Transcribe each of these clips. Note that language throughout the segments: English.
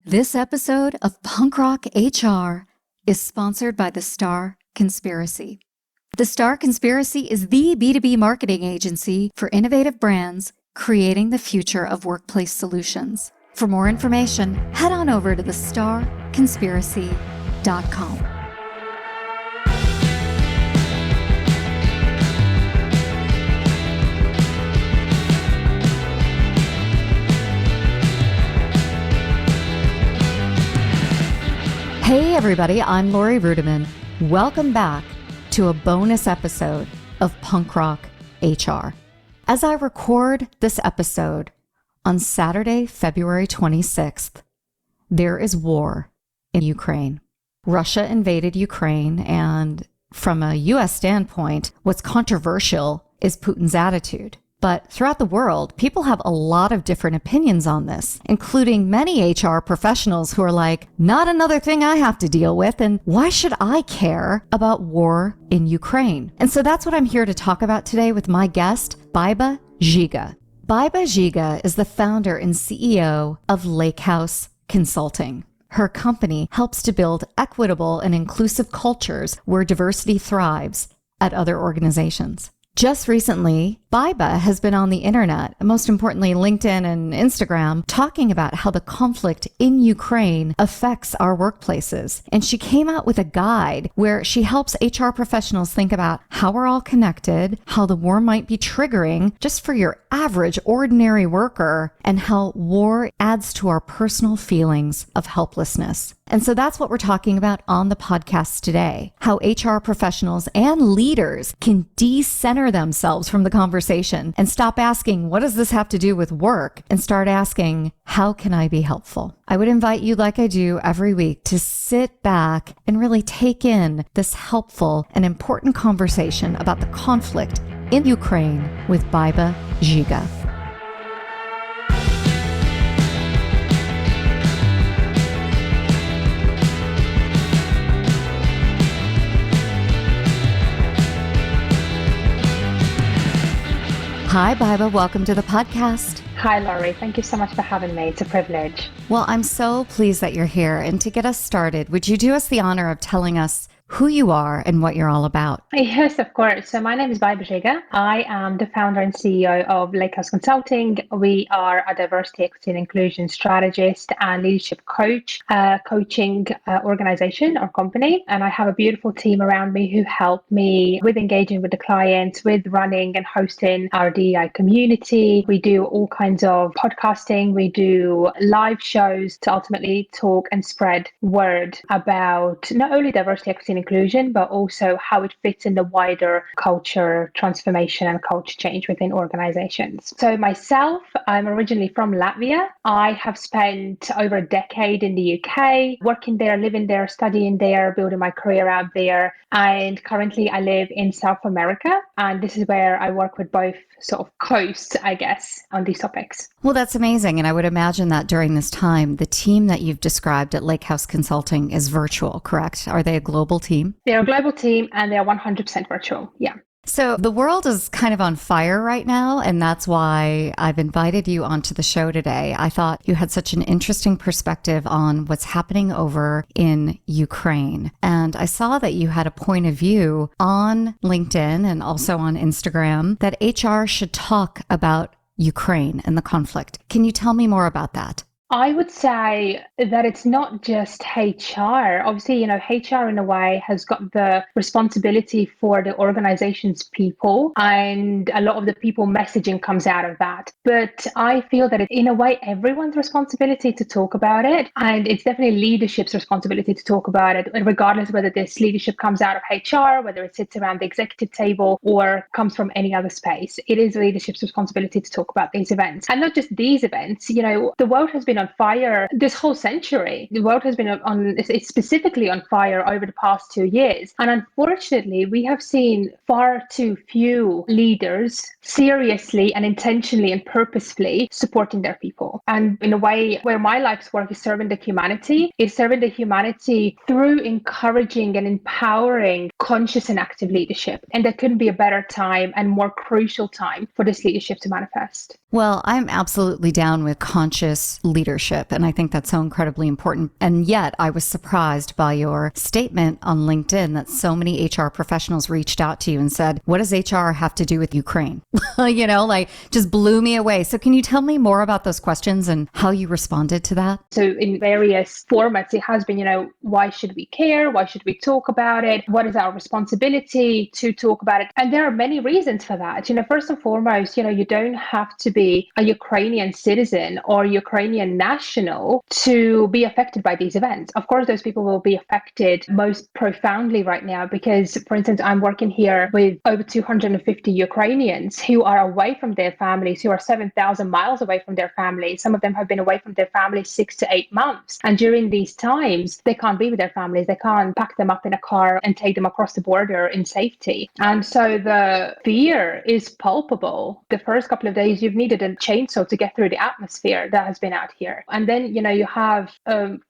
This episode of Punk Rock HR is sponsored by The Star Conspiracy. The Star Conspiracy is the B2B marketing agency for innovative brands creating the future of workplace solutions. For more information, head on over to thestarconspiracy.com. Hey everybody, I'm Lori Rudiman. Welcome back to a bonus episode of Punk Rock HR. As I record this episode on Saturday, February 26th, there is war in Ukraine. Russia invaded Ukraine, and from a U.S. standpoint, what's controversial is Putin's attitude. But throughout the world, people have a lot of different opinions on this, including many HR professionals who are like, not another thing I have to deal with, and why should I care about war in Ukraine? And so that's what I'm here to talk about today with my guest, Baiba Žiga. Baiba Žiga is the founder and CEO of Lakehouse Consulting. Her company helps to build equitable and inclusive cultures where diversity thrives at other organizations. Just recently, Baiba has been on the internet, most importantly LinkedIn and Instagram, talking about how the conflict in Ukraine affects our workplaces. And she came out with a guide where she helps HR professionals think about how we're all connected, how the war might be triggering just for your average ordinary worker, and how war adds to our personal feelings of helplessness. And so that's what we're talking about on the podcast today, how HR professionals and leaders can decenter themselves from the conversation and stop asking, what does this have to do with work? And start asking, how can I be helpful? I would invite you, like I do every week, to sit back and really take in this helpful and important conversation about the conflict in Ukraine with Baiba Žiga. Hi, Baiba. Welcome to the podcast. Hi, Laurie. Thank you so much for having me. It's a privilege. Well, I'm so pleased that you're here. And to get us started, would you do us the honor of telling us who you are and what you're all about? Yes, of course. So my name is Baiba Žiga. I am the founder and CEO of Lakehouse Consulting. We are a diversity, equity, and inclusion strategist and leadership coach, coaching organization or company. And I have a beautiful team around me who help me with engaging with the clients, with running and hosting our DEI community. We do all kinds of podcasting. We do live shows to ultimately talk and spread word about not only diversity, equity, and inclusion, but also how it fits in the wider culture transformation and culture change within organizations. So myself, I'm originally from Latvia. I have spent over a decade in the UK, working there, living there, studying there, building my career out there. And currently I live in South America. And this is where I work with both sort of coasts, I guess, on these topics. Well, that's amazing. And I would imagine that during this time, the team that you've described at Lakehouse Consulting is virtual, correct? Are they a global team? They're a global team and they're 100% virtual. Yeah. So the world is kind of on fire right now, and that's why I've invited you onto the show today. I thought you had such an interesting perspective on what's happening over in Ukraine. And I saw that you had a point of view on LinkedIn and also on Instagram that HR should talk about Ukraine and the conflict. Can you tell me more about that? I would say that it's not just HR. Obviously, HR in a way has got the responsibility for the organization's people, and a lot of the people messaging comes out of that. But I feel that it's in a way everyone's responsibility to talk about it. And it's definitely leadership's responsibility to talk about it, regardless whether this leadership comes out of HR, whether it sits around the executive table or comes from any other space. It is leadership's responsibility to talk about these events. And not just these events, the world has been on fire this whole century. The world has been it's specifically on fire over the past 2 years. And unfortunately, we have seen far too few leaders seriously and intentionally and purposefully supporting their people. And in a way where my life's work is serving the humanity, through encouraging and empowering conscious and active leadership. And there couldn't be a better time and more crucial time for this leadership to manifest. Well, I'm absolutely down with conscious leadership, and I think that's so incredibly important. And yet, I was surprised by your statement on LinkedIn that so many HR professionals reached out to you and said, what does HR have to do with Ukraine? Just blew me away. So can you tell me more about those questions and how you responded to that? So in various formats, it has been, why should we care? Why should we talk about it? What is our responsibility to talk about it? And there are many reasons for that. First and foremost, you don't have to be a Ukrainian citizen or Ukrainian national to be affected by these events. Of course, those people will be affected most profoundly right now because, for instance, I'm working here with over 250 Ukrainians who are away from their families, who are 7,000 miles away from their families. Some of them have been away from their families 6 to 8 months. And during these times, they can't be with their families. They can't pack them up in a car and take them across the border in safety. And so the fear is palpable. The first couple of days, you've needed a chainsaw to get through the atmosphere that has been out here. And then, you have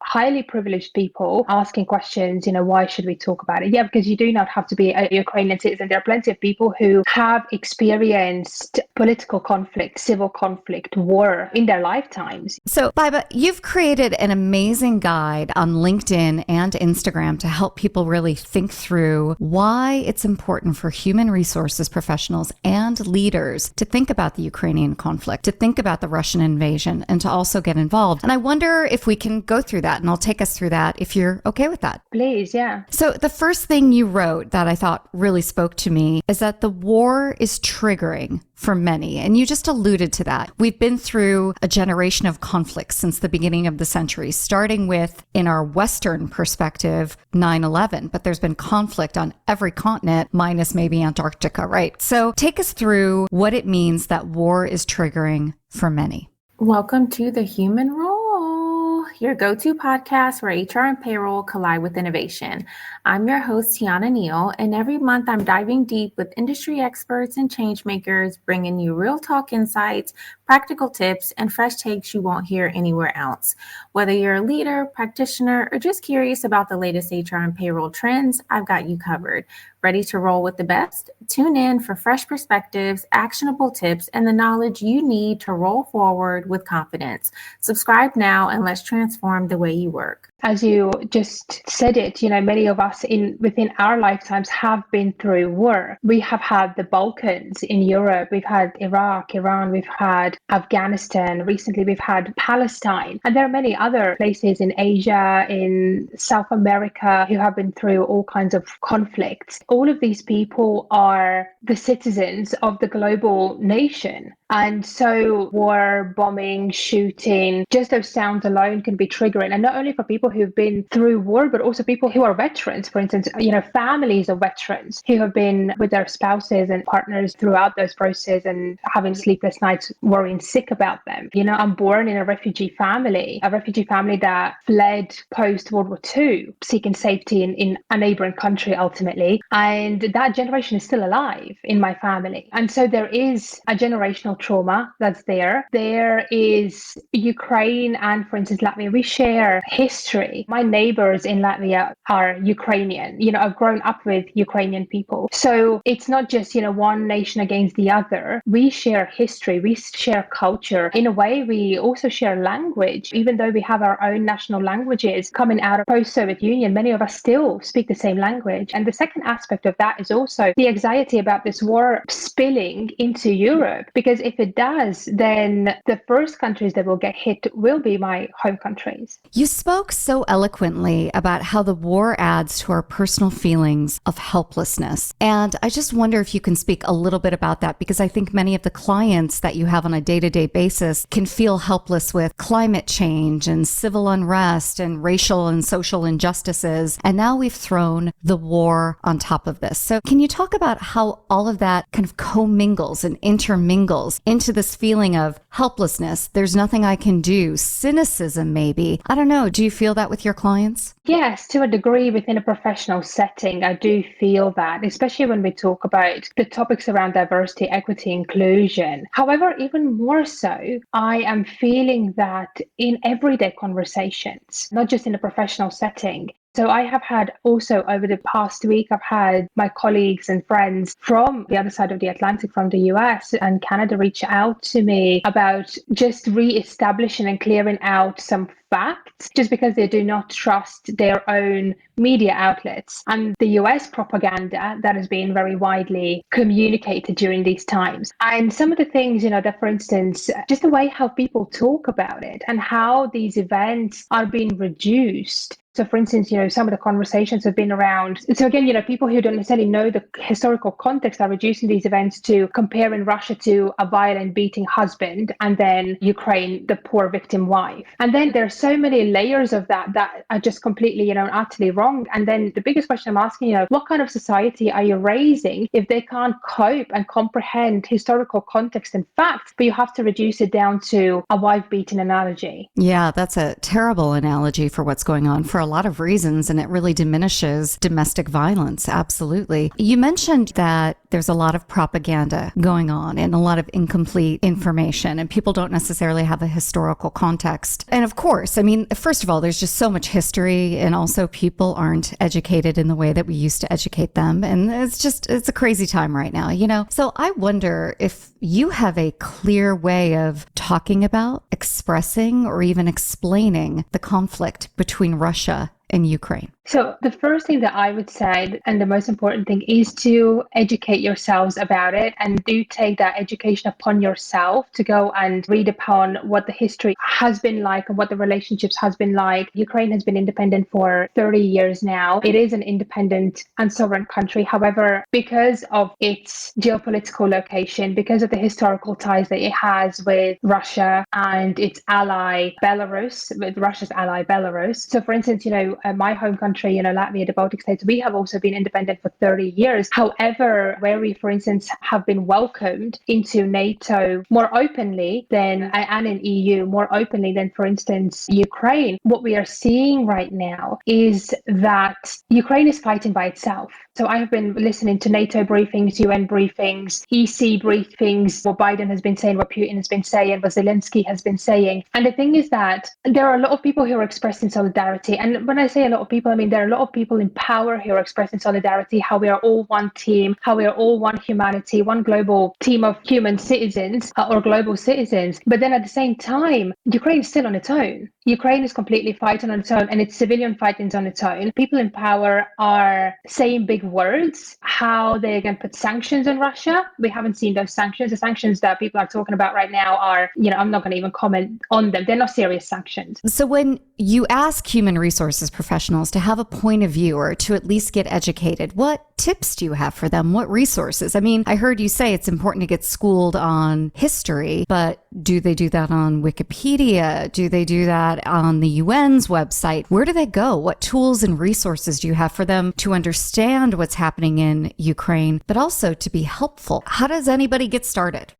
highly privileged people asking questions, why should we talk about it? Yeah, because you do not have to be a Ukrainian citizen. There are plenty of people who have experienced political conflict, civil conflict, war in their lifetimes. So, Baiba, you've created an amazing guide on LinkedIn and Instagram to help people really think through why it's important for human resources professionals and leaders to think about the Ukrainian conflict, to think about the Russian invasion, and to also get involved. And I wonder if we can go through that, and I'll take us through that if you're okay with that. Please, yeah. So the first thing you wrote that I thought really spoke to me is that the war is triggering for many. And you just alluded to that. We've been through a generation of conflicts since the beginning of the century, starting with, in our Western perspective, 9/11. But there's been conflict on every continent, minus maybe Antarctica, right? So take us through what it means that war is triggering for many. Welcome to The Human Role, your go-to podcast where HR and payroll collide with innovation. I'm your host, Tiana Neal, and every month I'm diving deep with industry experts and change makers, bringing you real talk insights, practical tips, and fresh takes you won't hear anywhere else. Whether you're a leader, practitioner, or just curious about the latest HR and payroll trends, I've got you covered. Ready to roll with the best? Tune in for fresh perspectives, actionable tips, and the knowledge you need to roll forward with confidence. Subscribe now and let's transform the way you work. As you just said it, many of us within our lifetimes have been through war. We have had the Balkans in Europe, we've had Iraq, Iran, we've had Afghanistan, recently we've had Palestine. And there are many other places in Asia, in South America, who have been through all kinds of conflicts. All of these people are the citizens of the global nation. And so war, bombing, shooting, just those sounds alone can be triggering. And not only for people who've been through war, but also people who are veterans. For instance, families of veterans who have been with their spouses and partners throughout those processes and having sleepless nights worrying sick about them. I'm born in a refugee family that fled post-World War II, seeking safety in a neighboring country ultimately. And that generation is still alive in my family. And so there is a generational trauma that's there. There is Ukraine and, for instance, Latvia. We share history. My neighbors in Latvia are Ukrainian. I've grown up with Ukrainian people. So it's not just, one nation against the other. We share history. We share culture. In a way, we also share language. Even though we have our own national languages coming out of post-Soviet Union, many of us still speak the same language. And the second aspect of that is also the anxiety about this war spilling into Europe, because if it does, then the first countries that will get hit will be my home countries. You spoke so eloquently about how the war adds to our personal feelings of helplessness. And I just wonder if you can speak a little bit about that, because I think many of the clients that you have on a day-to-day basis can feel helpless with climate change and civil unrest and racial and social injustices. And now we've thrown the war on top of this. So can you talk about how all of that kind of commingles and intermingles into this feeling of helplessness? There's nothing I can do. Cynicism, maybe. I don't know. Do you feel that with your clients? Yes, to a degree within a professional setting, I do feel that, especially when we talk about the topics around diversity, equity, inclusion. However, even more so, I am feeling that in everyday conversations, not just in a professional setting. So I have had also over the past week, I've had my colleagues and friends from the other side of the Atlantic, from the US and Canada, reach out to me about just re-establishing and clearing out some facts, just because they do not trust their own media outlets and the US propaganda that has been very widely communicated during these times. And some of the things, that, for instance, just the way how people talk about it and how these events are being reduced. So, for instance, some of the conversations have been around. So again, people who don't necessarily know the historical context are reducing these events to comparing Russia to a violent, beating husband, and then Ukraine, the poor victim wife. And then there's so many layers of that are just completely, utterly wrong. And then the biggest question I'm asking, what kind of society are you raising if they can't cope and comprehend historical context and facts, but you have to reduce it down to a wife beating analogy? Yeah, that's a terrible analogy for what's going on for a lot of reasons, and it really diminishes domestic violence. Absolutely. You mentioned that there's a lot of propaganda going on and a lot of incomplete information, and people don't necessarily have a historical context. And of course, first of all, there's just so much history, and also people aren't educated in the way that we used to educate them. And it's a crazy time right now, So I wonder if you have a clear way of talking about, expressing, or even explaining the conflict between Russia and Ukraine. So the first thing that I would say, and the most important thing, is to educate yourselves about it, and do take that education upon yourself to go and read upon what the history has been like and what the relationships has been like. Ukraine has been independent for 30 years now. It is an independent and sovereign country. However, because of its geopolitical location, because of the historical ties that it has with Russia and its ally Belarus, with Russia's ally Belarus. So for instance, my home country, Latvia, the Baltic states, we have also been independent for 30 years. However, where we, for instance, have been welcomed into NATO more openly than, and in EU more openly than, for instance, Ukraine, what we are seeing right now is that Ukraine is fighting by itself. So I have been listening to NATO briefings, UN briefings, EC briefings, what Biden has been saying, what Putin has been saying, what Zelensky has been saying. And the thing is that there are a lot of people who are expressing solidarity. And when I say a lot of people, there are a lot of people in power who are expressing solidarity, how we are all one team, how we are all one humanity, one global team of human citizens or global citizens. But then at the same time, Ukraine is still on its own. Ukraine is completely fighting on its own, and its civilian fighting is on its own. People in power are saying big words, how they're going to put sanctions on Russia. We haven't seen those sanctions. The sanctions that people are talking about right now are, I'm not going to even comment on them. They're not serious sanctions. So when you ask human resources professionals to have a point of view or to at least get educated, what tips do you have for them? What resources? I heard you say it's important to get schooled on history, but do they do that on Wikipedia? Do they do that on the UN's website? Where do they go? What tools and resources do you have for them to understand what's happening in Ukraine, but also to be helpful? How does anybody get started?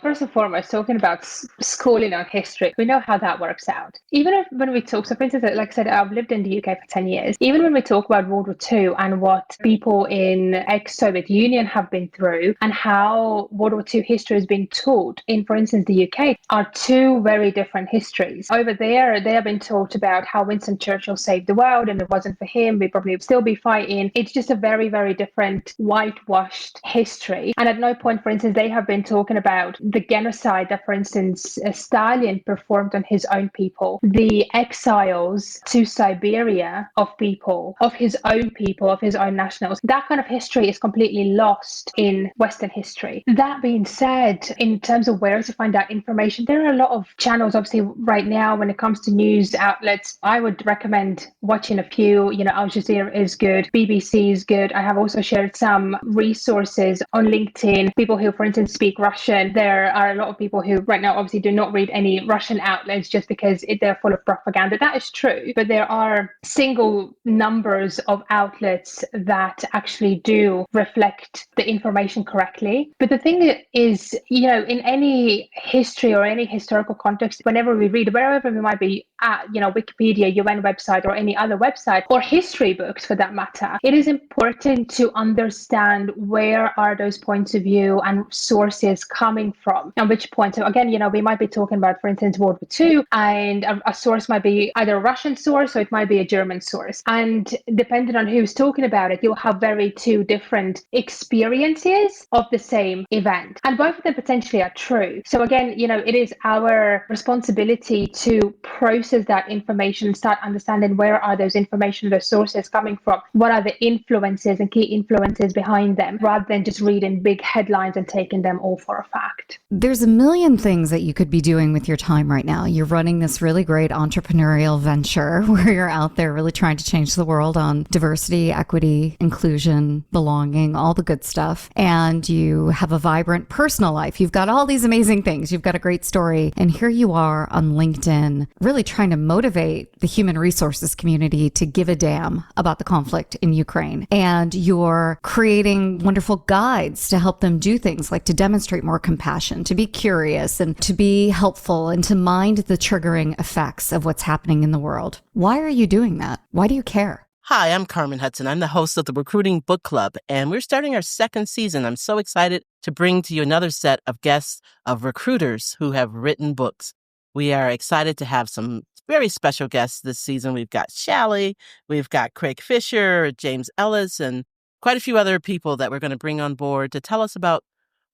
First and foremost, talking about schooling on history, we know how that works out. Even when we talk, so for instance, like I said, I've lived in the UK for 10 years. Even when we talk about World War II and what people in ex-Soviet Union have been through and how World War II history has been taught in, for instance, the UK, are two very different histories. Over there, they have been taught about how Winston Churchill saved the world, and if it wasn't for him, we'd probably still be fighting. It's just a very, very different whitewashed history. And at no point, for instance, they have been talking about the genocide that, for instance, Stalin performed on his own people, the exiles to Siberia of people, of his own people, of his own nationals. That kind of history is completely lost in Western history. That being said, in terms of where to find out information, there are a lot of channels, obviously, right now when it comes to news outlets. I would recommend watching a few. Al Jazeera is good, BBC is good. I have also shared some resources on LinkedIn, people who, for instance, speak Russian. There are a lot of people who right now obviously do not read any Russian outlets just because they're full of propaganda. That is true, but there are single numbers of outlets that actually do reflect the information correctly. But the thing is, in any history or any historical context, whenever we read, wherever we might be at, Wikipedia, UN website, or any other website, or history books for that matter, it is important to understand where are those points of view and sources coming from, and which point. So again, we might be talking about, for instance, World War II, and a source might be either a Russian source or it might be a German source. And depending on who's talking about it, you'll have very two different experiences of the same event. And both of them potentially are true. So again, it is our responsibility to process that information and start understanding where are those information, those sources coming from, what are the influences and key influences behind them, rather than just reading big headlines and taking them all for a fact. There's a million things that you could be doing with your time right now. You're running this really great entrepreneurial venture where you're out there really trying to change the world on diversity, equity, inclusion, belonging, all the good stuff. And you have a vibrant personal life. You've got all these amazing things. You've got a great story. And here you are on LinkedIn, really trying to motivate the human resources community to give a damn about the conflict in Ukraine. And you're creating wonderful guides to help them do things like to demonstrate more compassion, to be curious and to be helpful and to mind the triggering effects of what's happening in the world. Why are you doing that? Why do you care? Hi, I'm Carmen Hudson. I'm the host of the Recruiting Book Club, and we're starting our second season. I'm so excited to bring to you another set of guests of recruiters who have written books. We are excited to have some very special guests this season. We've got Shally, we've got Craig Fisher, James Ellis, and quite a few other people that we're going to bring on board to tell us about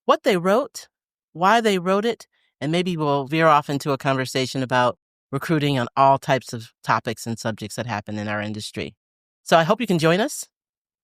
what they wrote, why they wrote it, and maybe we'll veer off into a conversation about recruiting on all types of topics and subjects that happen in our industry. So I hope you can join us.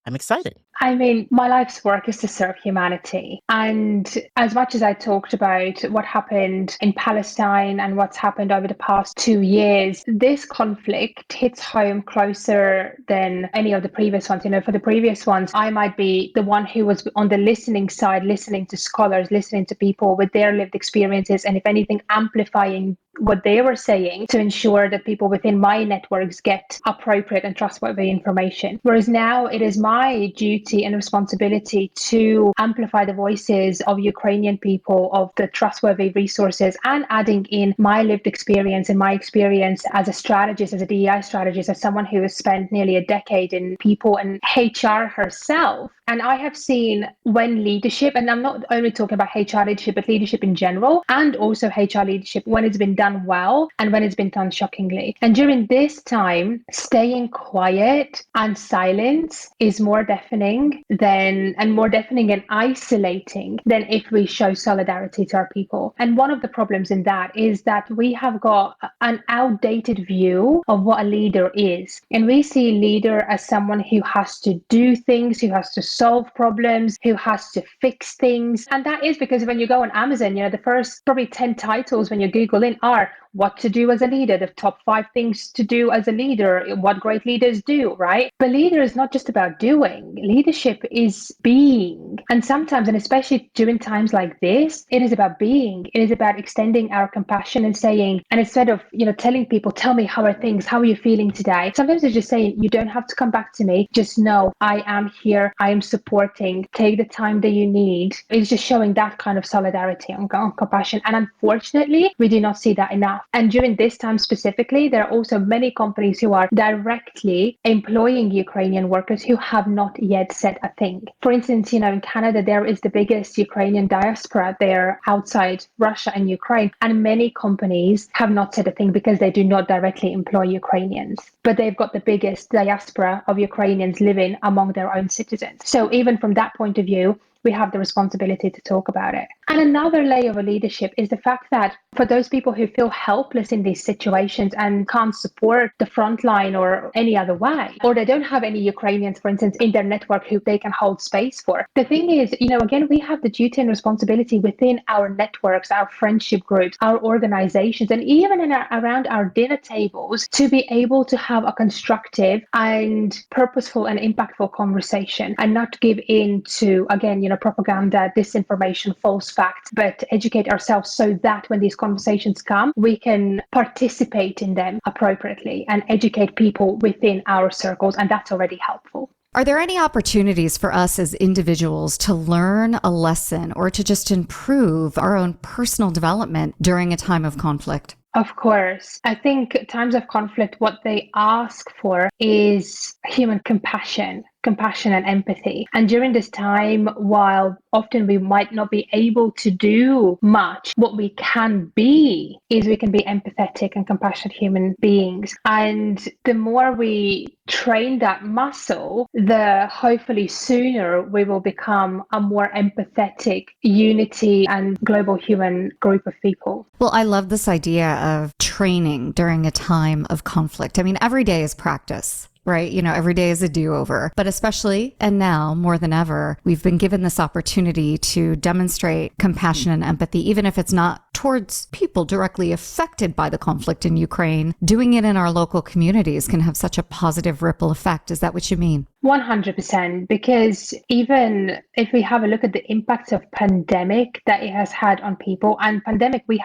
I'm excited. I mean, my life's work is to serve humanity. And as much as I talked about what happened in Palestine and what's happened over the past 2 years, this conflict hits home closer than any of the previous ones. For the previous ones, I might be the one who was on the listening side, listening to scholars, listening to people with their lived experiences, and if anything, amplifying what they were saying to ensure that people within my networks get appropriate and trustworthy information. Whereas now it is my duty and responsibility to amplify the voices of Ukrainian people, of the trustworthy resources, and adding in my lived experience and my experience as a strategist, as a DEI strategist, as someone who has spent nearly a decade in people and HR herself. And I have seen when leadership, and I'm not only talking about HR leadership, but leadership in general, and also HR leadership, when it's been done well and when it's been done shockingly. And during this time, staying quiet and silence is more deafening and isolating than if we show solidarity to our people. And one of the problems in that is that we have got an outdated view of what a leader is. And we see leader as someone who has to do things, who has to solve problems, who has to fix things. And that is because when you go on Amazon, the first probably 10 titles when you Google in are what to do as a leader, the top 5 things to do as a leader, what great leaders do, right? But leader is not just about doing. Leadership is being. And sometimes, and especially during times like this, it is about being. It is about extending our compassion and saying, and instead of, telling people, tell me how are things, how are you feeling today? Sometimes it's just saying, you don't have to come back to me. Just know I am here. I am supporting. Take the time that you need. It's just showing that kind of solidarity and compassion. And unfortunately, we do not see that enough. And during this time specifically, there are also many companies who are directly employing Ukrainian workers who have not yet said a thing. For instance, in Canada, there is the biggest Ukrainian diaspora there outside Russia and Ukraine. And many companies have not said a thing because they do not directly employ Ukrainians. But they've got the biggest diaspora of Ukrainians living among their own citizens. So even from that point of view, we have the responsibility to talk about it. And another layer of leadership is the fact that for those people who feel helpless in these situations and can't support the front line or any other way, or they don't have any Ukrainians, for instance, in their network who they can hold space for. The thing is, again, we have the duty and responsibility within our networks, our friendship groups, our organizations, and even around our dinner tables to be able to have a constructive and purposeful and impactful conversation and not give in to, again, propaganda, disinformation, false facts, but educate ourselves so that when these conversations come, we can participate in them appropriately and educate people within our circles. And that's already helpful. Are there any opportunities for us as individuals to learn a lesson or to just improve our own personal development during a time of conflict? Of course. I think times of conflict, what they ask for is human compassion and empathy. And during this time, while often we might not be able to do much, what we can be is we can be empathetic and compassionate human beings. And the more we train that muscle, the hopefully sooner we will become a more empathetic unity and global human group of people. Well, I love this idea of training during a time of conflict. I mean, every day is practice. Right? You know, every day is a do-over, but especially, and now more than ever, we've been given this opportunity to demonstrate compassion and empathy, even if it's not towards people directly affected by the conflict in Ukraine. Doing it in our local communities can have such a positive ripple effect. Is that what you mean? 100%, because even if we have a look at the impacts of pandemic that it has had on people, and pandemic, we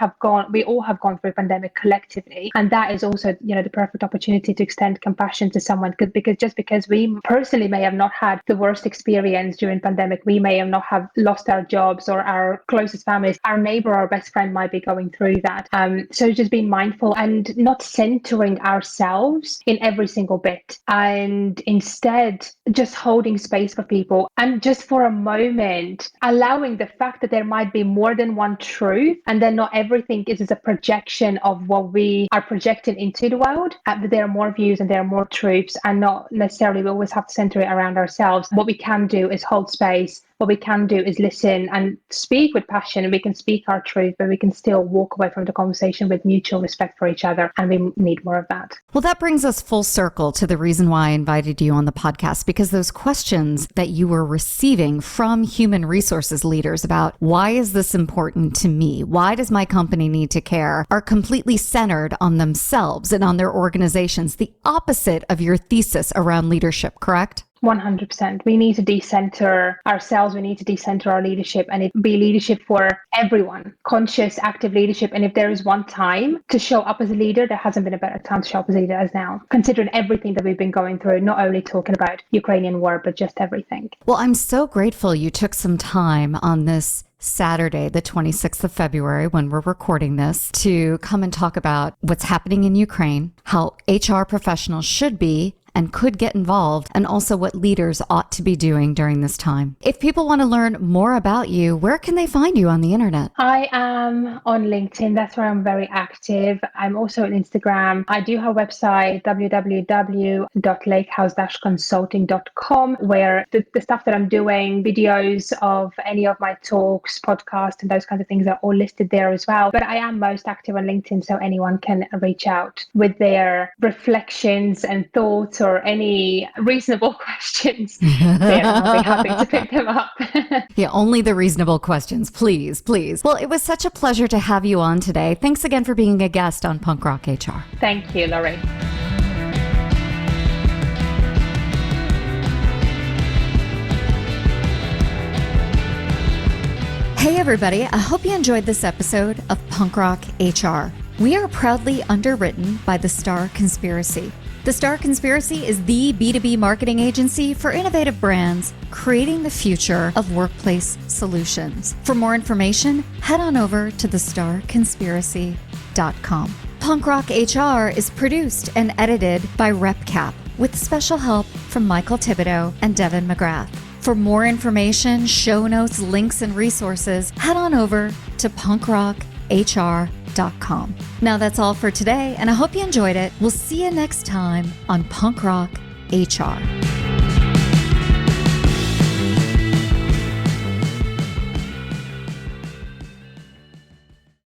all have gone through pandemic collectively, and that is also, you know, the perfect opportunity to extend compassion to someone, because we personally may have not had the worst experience during pandemic, we may have not have lost our jobs or our closest families, our neighbor or best friend might be going through that. So just being mindful and not centering ourselves in every single bit, and instead just holding space for people, and just for a moment allowing the fact that there might be more than one truth, and then not everything is a projection of what we are projecting into the world, that there are more views and there are more truths, and not necessarily we always have to center it around ourselves. What we can do is hold space. What we can do is listen and speak with passion, and we can speak our truth, but we can still walk away from the conversation with mutual respect for each other. And we need more of that. Well, that brings us full circle to the reason why I invited you on the podcast, because those questions that you were receiving from human resources leaders about why is this important to me? Why does my company need to care? Are completely centered on themselves and on their organizations, the opposite of your thesis around leadership, correct? 100%. We need to decenter ourselves. We need to decenter our leadership, and it be leadership for everyone, conscious, active leadership. And if there is one time to show up as a leader, there hasn't been a better time to show up as a leader as now, considering everything that we've been going through, not only talking about Ukrainian war, but just everything. Well, I'm so grateful you took some time on this Saturday, the 26th of February, when we're recording this, to come and talk about what's happening in Ukraine, how HR professionals should be and could get involved, and also what leaders ought to be doing during this time. If people want to learn more about you, where can they find you on the internet? I am on LinkedIn. That's where I'm very active. I'm also on Instagram. I do have a website, www.lakehouse-consulting.com, where the stuff that I'm doing, videos of any of my talks, podcasts, and those kinds of things are all listed there as well. But I am most active on LinkedIn, so anyone can reach out with their reflections and thoughts or any reasonable questions. I'll be happy to pick them up. Yeah, only the reasonable questions, please, please. Well, it was such a pleasure to have you on today. Thanks again for being a guest on Punk Rock HR. Thank you, Laurie. Hey, everybody. I hope you enjoyed this episode of Punk Rock HR. We are proudly underwritten by The Star Conspiracy. The Star Conspiracy is the B2B marketing agency for innovative brands creating the future of workplace solutions. For more information, head on over to thestarconspiracy.com. Punk Rock HR is produced and edited by RepCap with special help from Michael Thibodeau and Devin McGrath. For more information, show notes, links, and resources, head on over to punkrockhr.com. Now that's all for today, and I hope you enjoyed it. We'll see you next time on Punk Rock HR.